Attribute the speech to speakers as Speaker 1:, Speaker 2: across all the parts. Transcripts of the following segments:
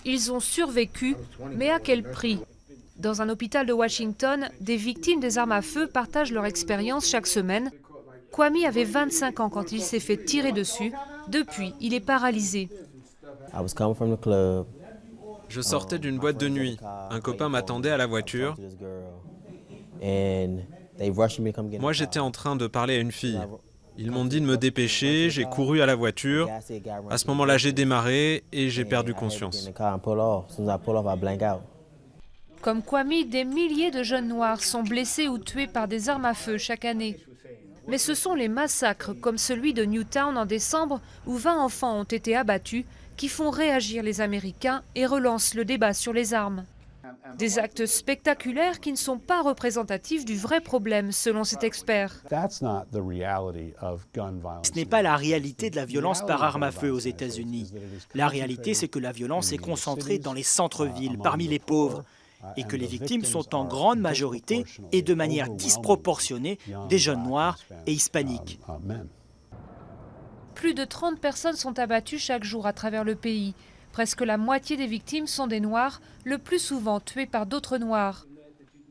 Speaker 1: Ils ont survécu, mais à quel prix? Dans un hôpital de Washington, des victimes des armes à feu partagent leur expérience chaque semaine. Kwame avait 25 ans quand il s'est fait tirer dessus. Depuis, il est paralysé.
Speaker 2: Je sortais d'une boîte de nuit. Un copain m'attendait à la voiture. Moi, j'étais en train de parler à une fille. Ils m'ont dit de me dépêcher, j'ai couru à la voiture. À ce moment-là, j'ai démarré et j'ai perdu conscience.
Speaker 1: Comme Kwame, des milliers de jeunes noirs sont blessés ou tués par des armes à feu chaque année. Mais ce sont les massacres, comme celui de Newtown en décembre, où 20 enfants ont été abattus, qui font réagir les Américains et relancent le débat sur les armes. Des actes spectaculaires qui ne sont pas représentatifs du vrai problème, selon cet expert.
Speaker 3: Ce n'est pas la réalité de la violence par arme à feu aux États-Unis. La réalité, c'est que la violence est concentrée dans les centres-villes, parmi les pauvres, et que les victimes sont en grande majorité et de manière disproportionnée des jeunes noirs et hispaniques.
Speaker 1: Plus de 30 personnes sont abattues chaque jour à travers le pays. Presque la moitié des victimes sont des Noirs, le plus souvent tués par d'autres Noirs.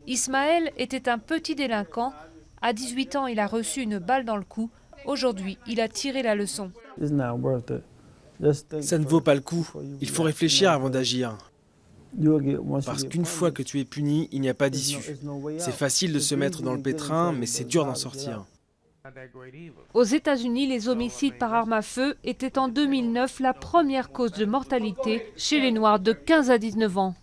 Speaker 1: Ismaël était un petit délinquant. À 18 ans, il a reçu une balle dans le cou. Aujourd'hui, il a tiré la leçon.
Speaker 4: Ça ne vaut pas le coup. Il faut réfléchir avant d'agir. Parce qu'une fois que tu es puni, il n'y a pas d'issue. C'est facile de se mettre dans le pétrin, mais c'est dur d'en sortir.
Speaker 1: Aux États-Unis, les homicides par arme à feu étaient en 2009 la première cause de mortalité chez les Noirs de 15 à 19 ans.